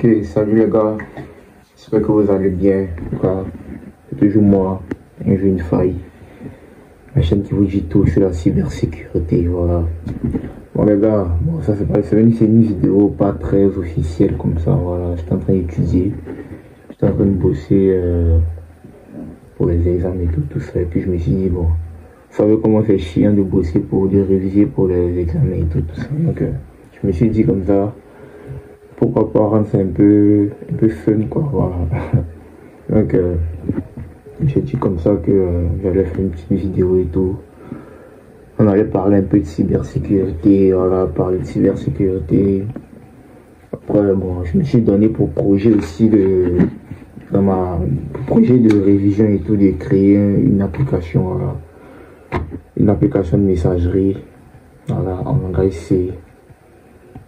Ok, salut les gars, j'espère que vous allez bien. Voilà. C'est toujours moi, un jeune faille, la chaîne qui vous dit tout sur la cybersécurité. Voilà. Bon les gars, bon, ça c'est une vidéo pas très officielle comme ça. Voilà, j'étais en train d'étudier, j'étais en train de bosser pour les examens et tout ça. Et puis je me suis dit, bon, vous savez comment c'est chiant de bosser pour de réviser pour les examens et tout ça. Donc je me suis dit comme ça, pourquoi pas rendre ça un peu fun quoi, voilà. Donc j'ai dit comme ça que j'allais faire une petite vidéo et tout. On allait parler un peu de cybersécurité, voilà, parler de cybersécurité. Après bon, je me suis donné pour projet aussi dans ma projet de révision et tout, de créer une application, voilà. Une application de messagerie, voilà, en langage C.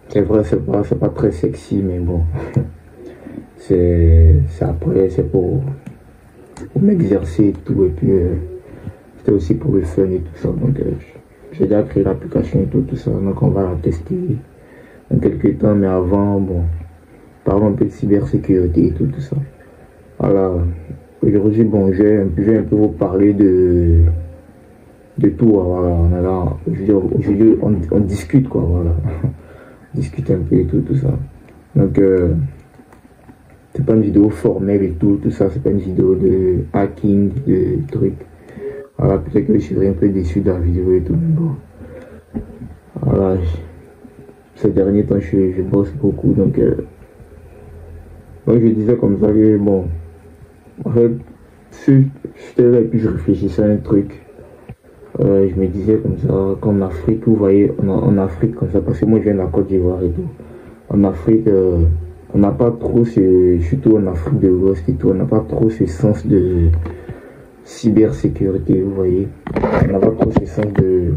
C'est vrai, c'est pas très sexy, mais bon, c'est après, c'est pour m'exercer et tout, et puis c'était aussi pour le fun et tout ça. Donc j'ai déjà créé l'application et tout ça, donc on va la tester dans quelques temps, mais avant, bon, parlons un peu de cybersécurité et tout ça. Voilà, aujourd'hui, bon, je vais un peu vous parler de tout, voilà, aujourd'hui, on discute quoi, voilà. Discuter un peu et tout ça. Donc c'est pas une vidéo formelle et tout ça, c'est pas une vidéo de hacking, de trucs. Voilà, peut-être que je serai un peu déçu de la vidéo et tout, mais bon. Voilà, ces derniers temps je bosse beaucoup, donc je disais comme ça que bon, en fait, j'étais là et puis je réfléchissais à un truc. Je me disais comme ça, qu'en Afrique, vous voyez, en Afrique comme ça, parce que moi je viens de la Côte d'Ivoire et tout. En Afrique, on n'a pas trop surtout en Afrique de l'Ouest et tout, on n'a pas trop ce sens de cybersécurité, vous voyez. On n'a pas trop ce sens de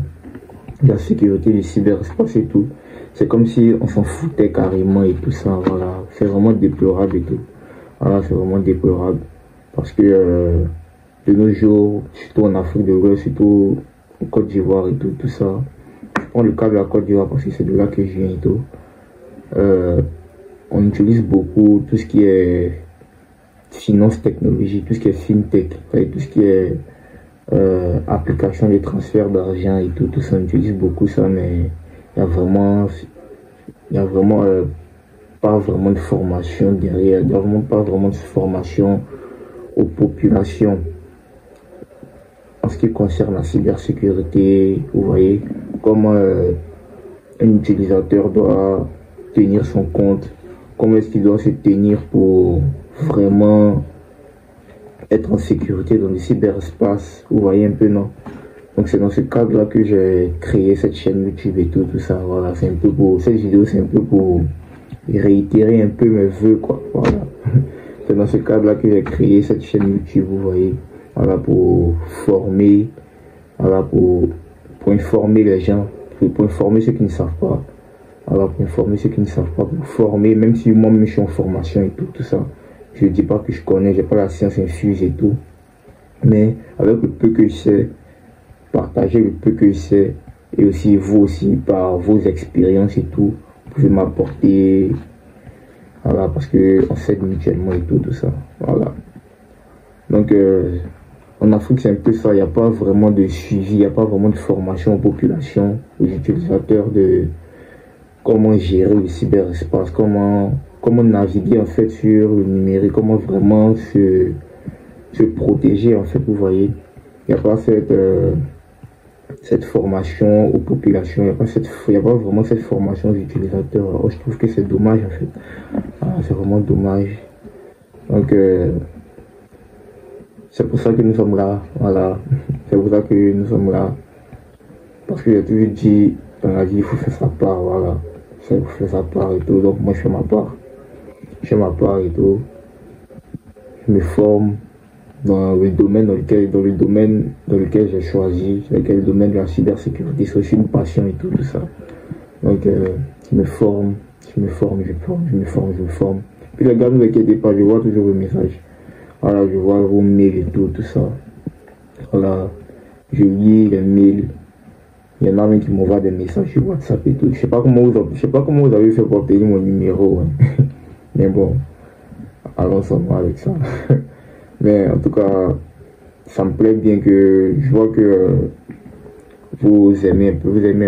la sécurité du cyberespace et tout. C'est comme si on s'en foutait carrément et tout ça, voilà. C'est vraiment déplorable et tout. Voilà, c'est vraiment déplorable. Parce que de nos jours, surtout en Afrique de l'Ouest, surtout en Côte d'Ivoire et tout ça. Je prends le cas de la Côte d'Ivoire parce que c'est de là que je viens et tout. On utilise beaucoup tout ce qui est finance technologie, tout ce qui est fintech, tout ce qui est application de transfert d'argent et tout ça. On utilise beaucoup ça, mais il y a vraiment pas vraiment de formation derrière, il n'y a vraiment pas vraiment de formation aux populations en ce qui concerne la cybersécurité. Vous voyez comment un utilisateur doit tenir son compte, comment est-ce qu'il doit se tenir pour vraiment être en sécurité dans le cyberespace. Vous voyez un peu, non? Donc c'est dans ce cadre là que j'ai créé cette chaîne YouTube et tout ça. Voilà, c'est un peu pour cette vidéo, c'est un peu pour réitérer un peu mes vœux quoi, voilà. C'est dans ce cadre là que j'ai créé cette chaîne YouTube, vous voyez. Voilà, pour former, voilà, pour informer les gens, pour informer ceux qui ne savent pas. Voilà, pour informer ceux qui ne savent pas, pour former, même si moi-même je suis en formation et tout ça. Je ne dis pas que je connais, j'ai pas la science infuse et tout. Mais avec le peu que je sais, partager le peu que je sais, et aussi vous aussi, par vos expériences et tout, vous pouvez m'apporter, voilà, parce qu'on s'aide mutuellement et tout ça. Voilà. Donc, en Afrique, c'est un peu ça. Il n'y a pas vraiment de suivi, il n'y a pas vraiment de formation aux populations, aux utilisateurs de comment gérer le cyberespace, comment naviguer en fait sur le numérique, comment vraiment se protéger en fait, vous voyez. Il n'y a pas cette formation aux populations, il n'y a pas vraiment cette formation aux utilisateurs. Alors, je trouve que c'est dommage en fait. Ah, c'est vraiment dommage. Donc, c'est pour ça que nous sommes là, voilà. C'est pour ça que nous sommes là. Parce que j'ai toujours dit, dans la vie, il faut faire sa part, voilà. Il faut faire sa part et tout. Donc moi, je fais ma part. Je fais ma part et tout. Je me forme dans le domaine dans lequel j'ai choisi, le domaine de la cybersécurité. C'est aussi une passion et tout ça. Donc, je me forme. Puis les gars, ne vous inquiétez pas, je vois toujours vos messages. Voilà, je vois vos mails et tout ça. Voilà, je lis les mails. Il y en a même qui m'envoient des messages sur WhatsApp et tout. Je sais pas comment vous avez fait pour obtenir mon numéro. Hein. Mais bon, allons seulement avec ça. Mais en tout cas, ça me plaît bien que je vois que vous aimez un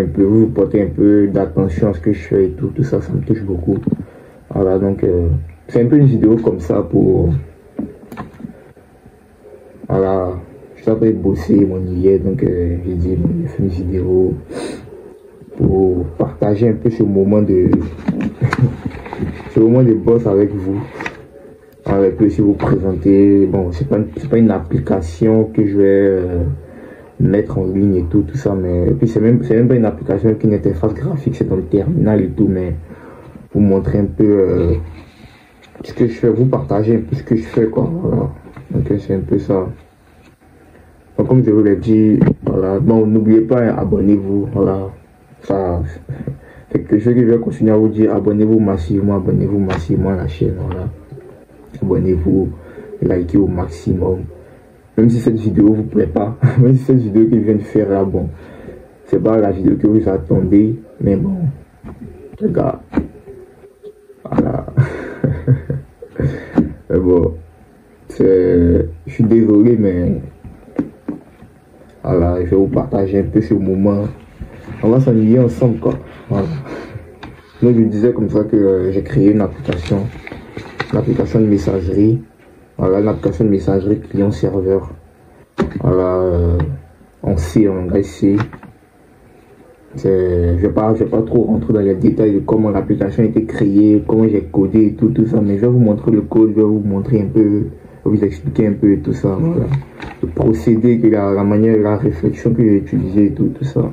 peu, vous portez un peu d'attention à ce que je fais et tout ça, ça me touche beaucoup. Voilà, donc c'est un peu une vidéo comme ça pour... Voilà, je suis en train de bosser, m'ennuyer, donc j'ai dit, je fais une vidéo pour partager un peu ce moment de... ce moment de boss avec vous. Avec eux, si vous présentez, bon, c'est pas une application que je vais mettre en ligne et tout ça, mais et puis c'est même pas une application avec une interface graphique, c'est dans le terminal et tout, mais vous montrer un peu ce que je fais, vous partagez un peu ce que je fais, quoi, voilà. Donc c'est un peu ça. Donc comme je vous l'ai dit, voilà, bon, n'oubliez pas, abonnez-vous, voilà, ça, c'est quelque chose que je vais continuer à vous dire, abonnez-vous massivement à la chaîne, voilà. Abonnez-vous, likez au maximum. Même si cette vidéo vous plaît pas, même si cette vidéo que je viens de faire là, bon, c'est pas la vidéo que vous attendez, mais bon, les gars, voilà. Mais bon, je suis désolé, mais voilà, je vais vous partager un peu ce moment. On va s'ennuyer ensemble, quoi. Voilà. Donc je disais comme ça que j'ai créé une application de messagerie. Voilà, une application de messagerie client-serveur. Voilà, en C, en langage C. Je vais pas trop rentrer dans les détails de comment l'application a été créée, comment j'ai codé et tout ça, mais je vais vous montrer le code, je vais vous montrer un peu, vous expliquer un peu tout ça. Voilà. Le procédé, la manière, la réflexion que j'ai utilisée et tout ça.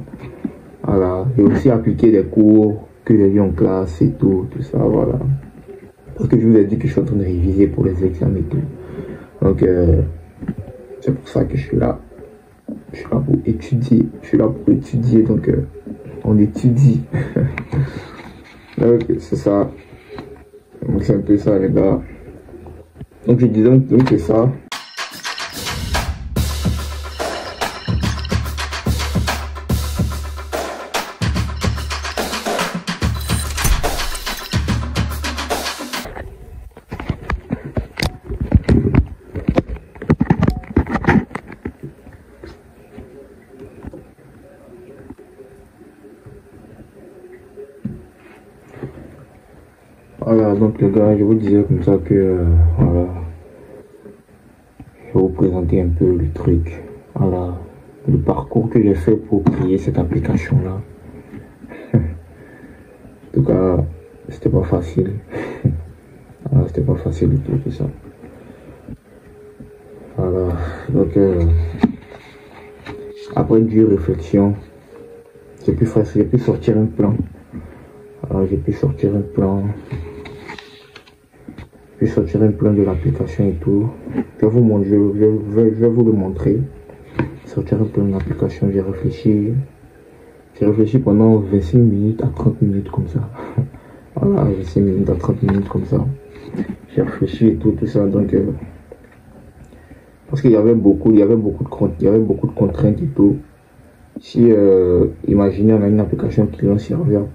Voilà, et aussi appliquer les cours que j'ai eu en classe et tout ça, voilà. Parce que je vous ai dit que je suis en train de réviser pour les examens et tout. Donc, c'est pour ça que je suis là. Je suis là pour étudier. Donc, on étudie. Donc, c'est ça. Donc, c'est un peu ça, les gars. Donc, je disais, donc, c'est ça. Voilà, donc les gars, je vous disais comme ça que, voilà, je vais vous présenter un peu le truc, voilà, le parcours que j'ai fait pour créer cette application-là. En tout cas, c'était pas facile. Voilà, c'était pas facile du tout ça. Voilà, donc, après une dure réflexion, j'ai pu sortir un plan. Alors, j'ai pu sortir un plan. Je vais sortir un plan de l'application et tout. Je vais vous le montrer. Sortir un plan de l'application, j'ai réfléchi. J'ai réfléchi pendant 25 minutes à 30 minutes comme ça. Voilà, 25 minutes à 30 minutes comme ça. J'ai réfléchi et tout ça. Donc, parce qu'il y avait beaucoup de contraintes et tout. Si, imaginez, on a une application client-serveur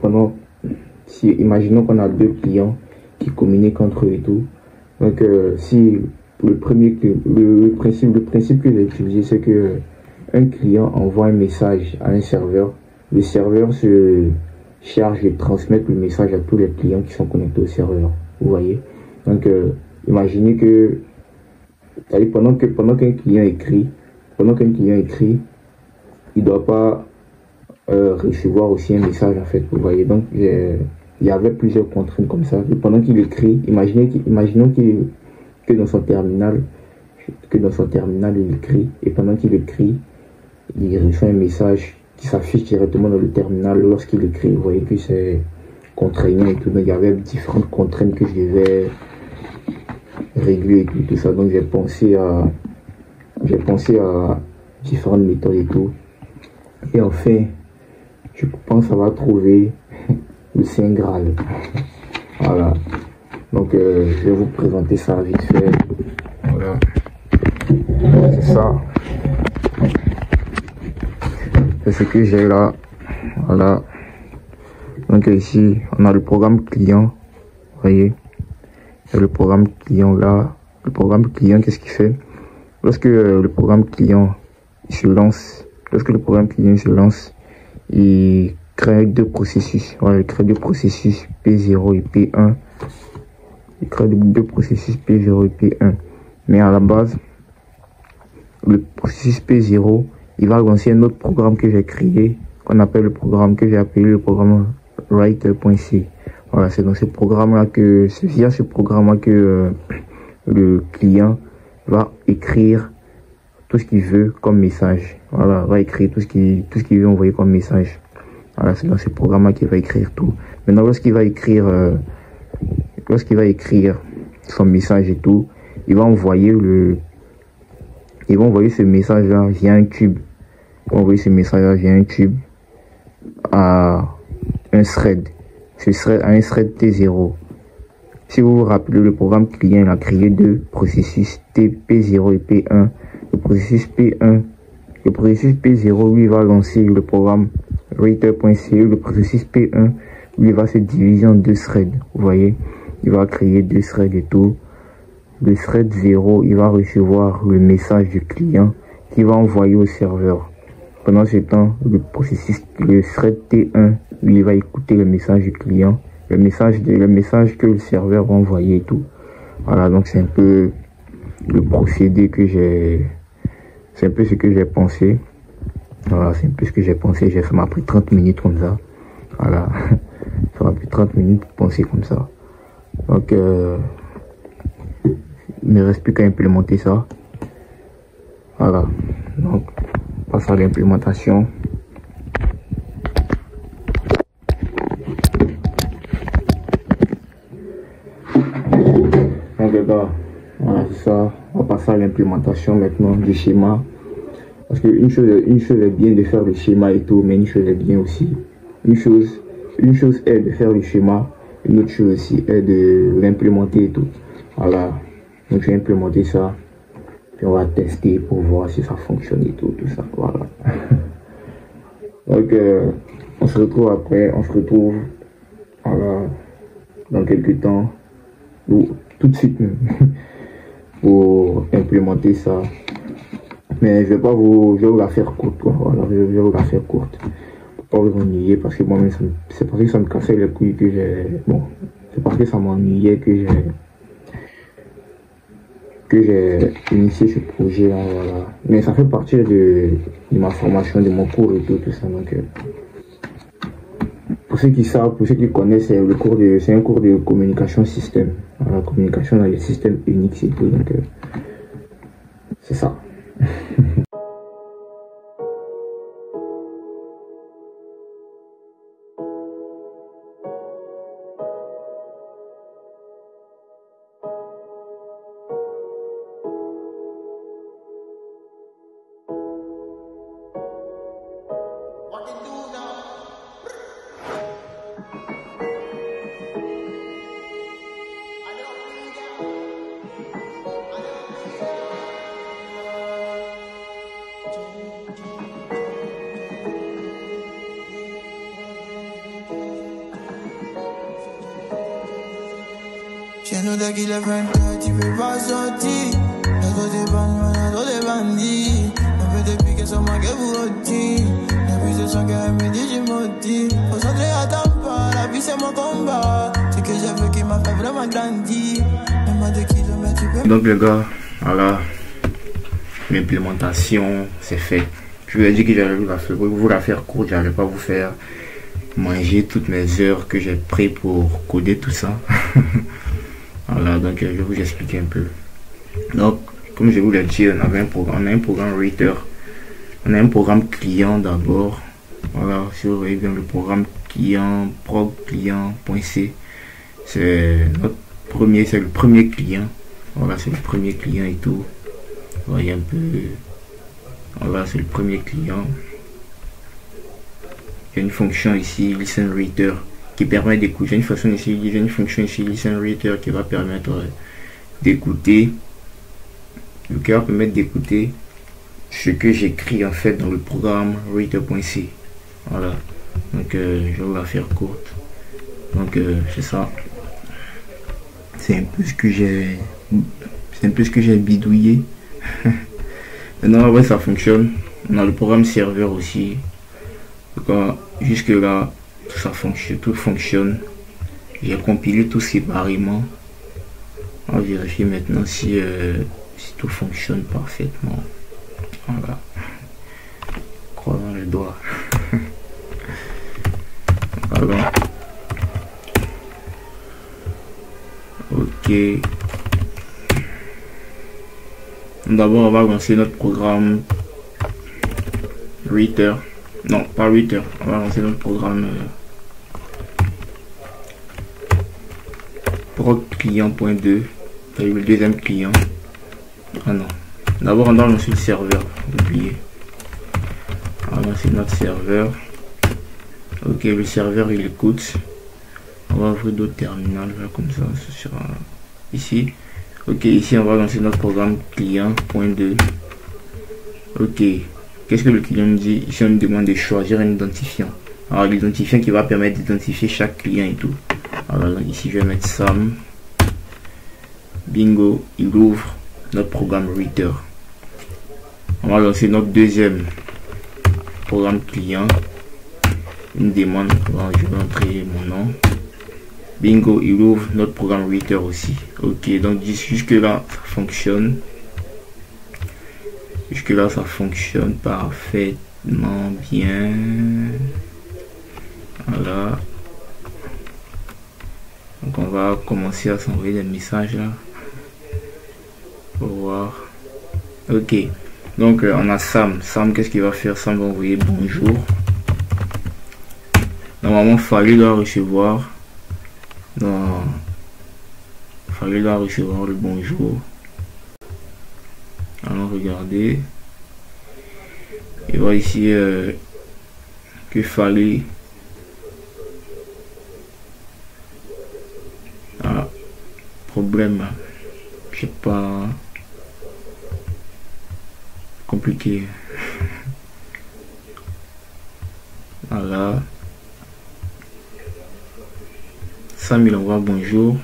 imaginons qu'on a deux clients qui communiquent entre eux et tout. Donc, si le principe que j'ai utilisé, c'est que un client envoie un message à un serveur, le serveur se charge de transmettre le message à tous les clients qui sont connectés au serveur. Vous voyez? Donc, imaginez que, pendant qu'un client écrit, il doit pas recevoir aussi un message en fait. Vous voyez? Donc, il y avait plusieurs contraintes comme ça. Et pendant qu'il écrit, imaginons que dans son terminal, il écrit. Et pendant qu'il écrit, il reçoit un message qui s'affiche directement dans le terminal lorsqu'il écrit. Vous voyez que c'est contraignant et tout. Donc, il y avait différentes contraintes que je devais régler et tout ça. Donc, j'ai pensé à différentes méthodes et tout. Et enfin, je pense avoir trouvé le Saint Graal. Voilà. Donc, je vais vous présenter ça vite fait. Voilà. C'est ça. C'est ce que j'ai là. Voilà. Donc, ici, on a le programme client. Vous voyez. Et le programme client là, le programme client, qu'est-ce qu'il fait? Lorsque le programme client se lance, il crée deux processus. Voilà, il crée deux processus P0 et P1. Il crée deux processus P0 et P1. Mais à la base, le processus P0, il va lancer un autre programme que j'ai créé, qu'on appelle le programme que j'ai appelé le programme writer.c. Voilà, c'est dans ce programme-là que, c'est via ce programme-là que le client va écrire tout ce qu'il veut comme message. Voilà, va écrire tout ce qu'il veut envoyer comme message. Voilà, c'est dans ce programme-là qu'il va écrire tout. Maintenant, lorsqu'il va écrire son message et tout, il va envoyer ce message-là via un tube. Il va envoyer ce message-là via un tube à un thread. Ce thread à un thread T0. Si vous vous rappelez, le programme client il a créé deux processus P0 et P1. Le processus P0 lui va lancer le programme writer.c. Le processus P1 lui va se diviser en deux threads. Vous voyez, il va créer deux threads et tout. Le thread 0, il va recevoir le message du client qui va envoyer au serveur. Pendant ce temps, le thread T1, lui, il va écouter le message du client, le message que le serveur va envoyer et tout. Voilà, donc c'est un peu le procédé que c'est un peu ce que j'ai pensé. Voilà, c'est un peu ce que j'ai pensé. Ça m'a pris 30 minutes comme ça. Voilà, ça m'a pris 30 minutes pour penser comme ça. Donc, il ne me reste plus qu'à implémenter ça. Voilà, donc on passe à l'implémentation. Donc les gars, voilà, c'est ça. On va passer à l'implémentation maintenant du schéma. Parce qu'une chose est bien de faire le schéma et tout, mais une chose est bien aussi. Une chose est de faire le schéma, une autre chose aussi est de l'implémenter et tout. Voilà. Donc j'ai implémenté ça, puis on va tester pour voir si ça fonctionne et tout ça, voilà. Donc on se retrouve après, voilà, dans quelques temps, ou tout de suite même, pour implémenter ça. Mais je vais vous la faire courte, quoi. Voilà, je vais vous la faire courte, pour pas vous ennuyer, parce que moi-même, c'est parce que ça me cassait les couilles que c'est parce que ça m'ennuyait que j'ai initié ce projet là, voilà. Mais ça fait partie de ma formation, de mon cours et tout ça. Donc pour ceux qui savent, pour ceux qui connaissent, c'est un cours de communication système. Voilà, communication dans les systèmes Unix et tout. Donc c'est ça. Chez nous, dès qu'il est 24, tu peux pas sortir. Y'a trop de bandes, y'a trop de bandits. Un peu depuis que ça m'a que vous rôti. Depuis ce soir qu'elle me dit, j'ai menti. Faut s'entrer à ta part, la vie c'est mon combat. Ce que j'ai fait qui m'a fait vraiment grandir. Même à 2 kilomètres, tu peux. Donc les gars, voilà, l'implémentation c'est fait. Je vous ai dit que j'allais vous la faire courte, j'allais pas vous faire manger toutes mes heures que j'ai pris pour coder tout ça. Voilà, donc je vais vous expliquer un peu. Donc, comme je vous l'ai dit, on a un programme writer. On a un programme client d'abord. Voilà, si vous voyez bien le programme client, prog client.c. C'est le premier client. Voilà, c'est le premier client et tout. Vous voyez un peu. Voilà, c'est le premier client. Il y a une fonction ici, listen reader, qui permet d'écouter. Une fonction ici, listen reader, qui va permettre d'écouter. Qui va permettre d'écouter ce que j'écris en fait dans le programme writer.c. Voilà. Donc je vais vous la faire courte. Donc c'est ça. c'est un peu ce que j'ai bidouillé. Maintenant, ouais, ça fonctionne. On a le programme serveur aussi. Donc, jusque là, tout fonctionne. J'ai compilé tout séparément. On va vérifier maintenant si tout fonctionne parfaitement. Voilà. Croisons les doigts. Voilà. Ok. D'abord, on va lancer notre programme Reader. Non, pas Reader. On va lancer notre programme prod client.2. Le deuxième client. Ah non. D'abord, on va lancer le serveur. Oubliez. On va lancer notre serveur. Ok, le serveur il écoute. On va ouvrir d'autres terminals là, comme ça, ce sera ici. Ok, ici on va lancer notre programme client.2. Ok, qu'est-ce que le client nous dit? Ici on nous demande de choisir un identifiant. Alors l'identifiant qui va permettre d'identifier chaque client et tout. Alors ici je vais mettre Sam. Bingo, il ouvre notre programme Reader. On va lancer notre deuxième programme client. Une demande, je vais entrer mon nom. Bingo, il ouvre notre programme Reader aussi. Ok, donc jusque là ça fonctionne. Jusque là ça fonctionne parfaitement bien. Voilà. Donc on va commencer à s'envoyer des messages là. Pour voir. Ok. Donc on a Sam. Sam, qu'est-ce qu'il va faire? Sam va envoyer bonjour. Normalement, Fally doit recevoir. Non. Fally doit recevoir le bonjour. Allons regarder. Et voit ici que Fally. Ah, problème. Je sais pas. Compliqué. Voilà. Sam il envoie bonjour.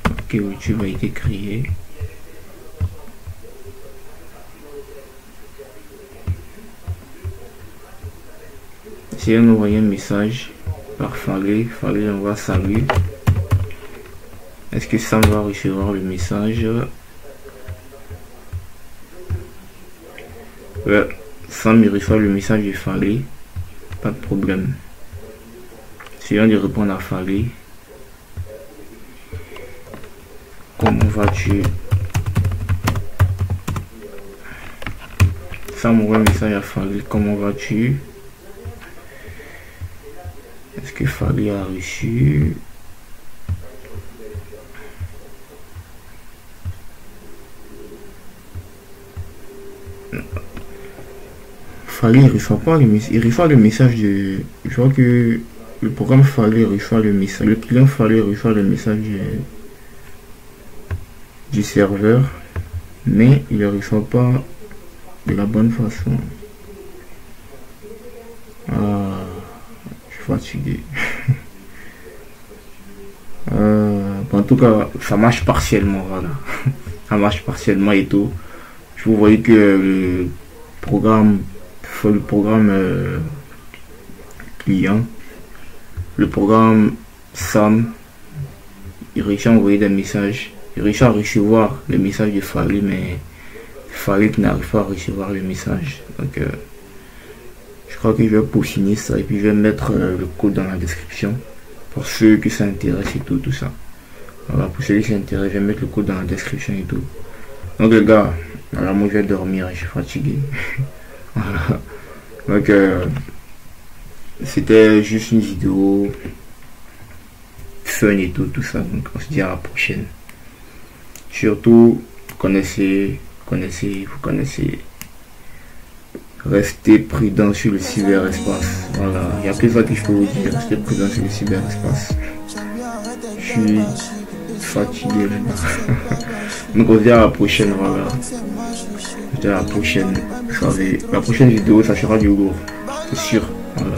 Ok, YouTube a été créé. Essayons d'envoyer un message par Fally. Fally envoie salut. Est-ce que Sam va recevoir le message? Ouais, Sam il reçoit le message de Fally. Pas de problème. Essayons de répondre à Fally. Comment vas-tu? Sam envoie un message à Fally. Comment vas-tu? Est-ce que Fally a reçu? Fally il reçoit pas le message. Il reçoit le message de. Je vois que le programme Fally reçoit le message. Le client Fally reçoit le message du serveur, mais il ne reçoit pas de la bonne façon. Ah, je suis fatigué. En tout cas, ça marche partiellement, voilà. Ça marche partiellement et tout. Vous voyez que le programme client, le programme Sam, il réussit à envoyer des messages. Il réussit à recevoir le message de Fally, mais Fally n'arrive pas à recevoir le message. Donc je crois que je vais peaufiner ça et puis je vais mettre le code dans la description pour ceux qui s'intéressent et tout ça. Voilà, pour ceux qui s'intéressent, je vais mettre le code dans la description et tout. Donc les gars, voilà, moi je vais dormir, je suis fatigué. Voilà. Donc c'était juste une vidéo fun et tout ça. Donc on se dit à la prochaine. Surtout, vous connaissez. Restez prudent sur le cyberespace. Voilà, il y a plus ça que je peux vous dire. Restez prudent sur le cyberespace. Je suis fatigué. Donc on se dit à la prochaine. Voilà. peut-être à la prochaine. La prochaine vidéo, ça sera du lourd. C'est sûr. Voilà.